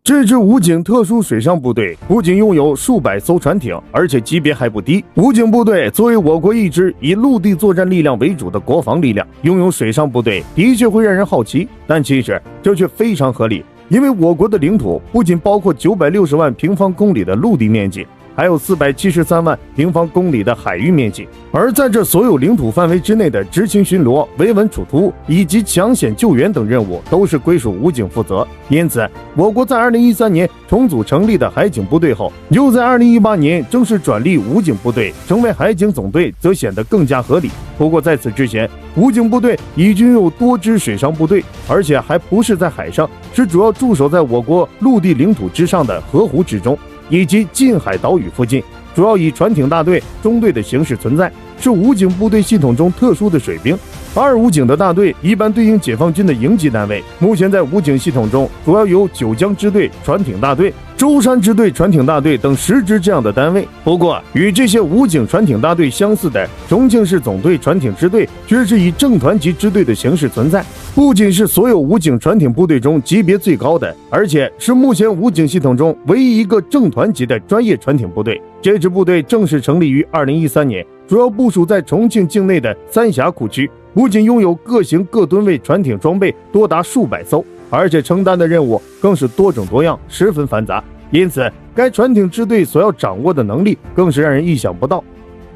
这支武警特殊水上部队不仅拥有数百艘船艇，而且级别还不低。武警部队作为我国一支以陆地作战力量为主的国防力量，拥有水上部队的确会让人好奇，但其实这却非常合理，因为我国的领土不仅包括960万平方公里的陆地面积，还有473万平方公里的海域面积，而在这所有领土范围之内的执行巡逻、维稳处突以及抢险救援等任务都是归属武警负责。因此，我国在2013年重组成立的海警部队后，又在2018年正式转立武警部队成为海警总队，则显得更加合理。不过在此之前，武警部队已经有多支水上部队，而且还不是在海上，是主要驻守在我国陆地领土之上的河湖之中以及近海岛屿附近，主要以船艇大队、中队的形式存在，是武警部队系统中特殊的水兵。而武警的大队一般对应解放军的营级单位，目前在武警系统中主要有九江支队船艇大队、舟山支队船艇大队等10支这样的单位。不过，与这些武警船艇大队相似的重庆市总队船艇支队，却是以正团级支队的形式存在，不仅是所有武警船艇部队中级别最高的，而且是目前武警系统中唯一一个正团级的专业船艇部队。这支部队正式成立于2013年，主要部署在重庆境内的三峡库区，不仅拥有各型各吨位船艇装备多达数百艘，而且承担的任务更是多种多样，十分繁杂。因此，该船艇支队所要掌握的能力更是让人意想不到。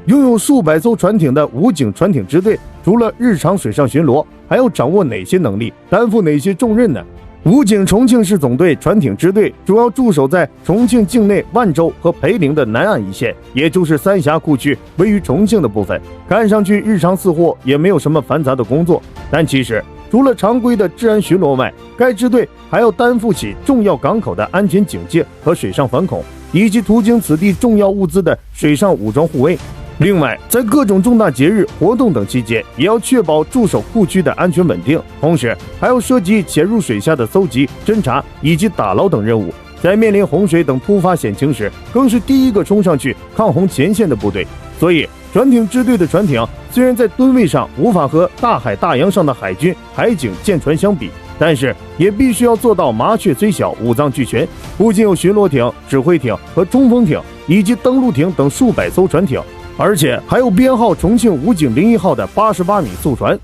拥有数百艘船艇的武警船艇支队，除了日常水上巡逻，还要掌握哪些能力，担负哪些重任呢？武警重庆市总队船艇支队主要驻守在重庆境内万州和培陵的南岸一线，也就是三峡库区位于重庆的部分。看上去日常似乎也没有什么繁杂的工作，但其实除了常规的治安巡逻外，该支队还要担负起重要港口的安全警戒和水上反恐，以及途经此地重要物资的水上武装护卫。另外，在各种重大节日活动等期间，也要确保驻守库区的安全稳定，同时还要涉及潜入水下的搜集、侦查以及打捞等任务。在面临洪水等突发险情时，更是第一个冲上去抗洪前线的部队。所以，船艇支队的船艇虽然在吨位上无法和大海大洋上的海军、海警舰船相比，但是也必须要做到麻雀虽小，五脏俱全。不仅有巡逻艇、指挥艇和冲锋艇，以及登陆艇等数百艘船艇，而且还有编号重庆武警01号的88米速船。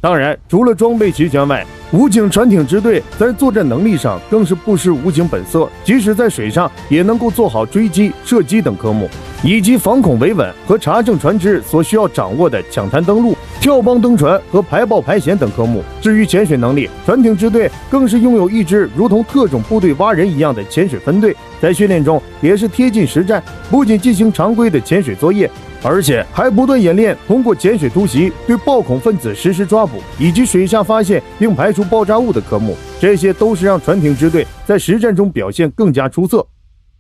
当然，除了装备齐全外，武警船艇支队在作战能力上更是不失武警本色，即使在水上也能够做好追击、射击等科目，以及防恐维稳和查证船只所需要掌握的抢滩登陆、跳帮登船和排爆排险等科目。至于潜水能力，船艇支队更是拥有一支如同特种部队蛙人一样的潜水分队，在训练中也是贴近实战，不仅进行常规的潜水作业，而且还不断演练通过潜水突袭对暴恐分子实施抓捕，以及水下发现并排除爆炸物的科目。这些都是让船艇支队在实战中表现更加出色。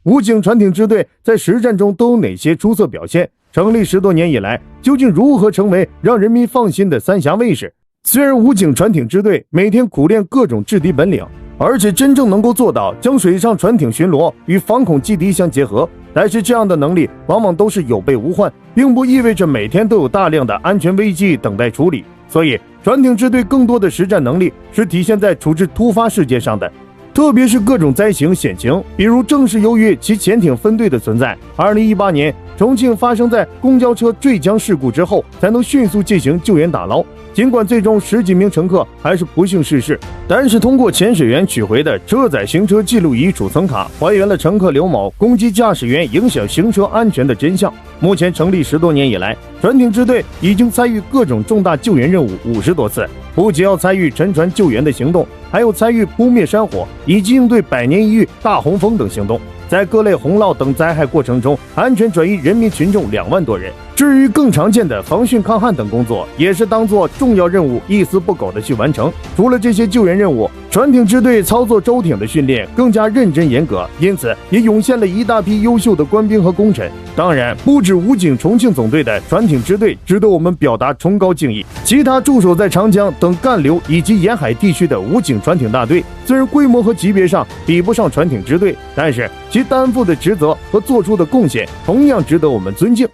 武警船艇支队在实战中都有哪些出色表现？成立10多年以来，究竟如何成为让人民放心的三峡卫士？虽然武警船艇支队每天苦练各种制敌本领，而且真正能够做到将水上船艇巡逻与反恐击敌相结合，但是这样的能力往往都是有备无患，并不意味着每天都有大量的安全危机等待处理。所以船艇支队更多的实战能力是体现在处置突发事件上的，特别是各种灾情险情。比如正是由于其潜艇分队的存在，2018年重庆发生在公交车坠江事故之后，才能迅速进行救援打捞。尽管最终10几名乘客还是不幸逝世，但是通过潜水员取回的车载行车记录仪储存卡，还原了乘客刘某攻击驾驶员影响行车安全的真相。目前成立10多年以来，船艇支队已经参与各种重大救援任务50多次，不仅要参与沉船救援的行动，还有参与扑灭山火以及应对100年一遇大洪峰等行动。在各类洪涝等灾害过程中，安全转移人民群众2万多人。至于更常见的防汛抗旱等工作，也是当作重要任务一丝不苟地去完成。除了这些救援任务，船艇支队操作舟艇的训练更加认真严格，因此也涌现了一大批优秀的官兵和功臣。当然，不止武警重庆总队的船艇支队值得我们表达崇高敬意，其他驻守在长江等干流以及沿海地区的武警船艇大队，虽然规模和级别上比不上船艇支队，但是其担负的职责和做出的贡献同样值得我们尊敬。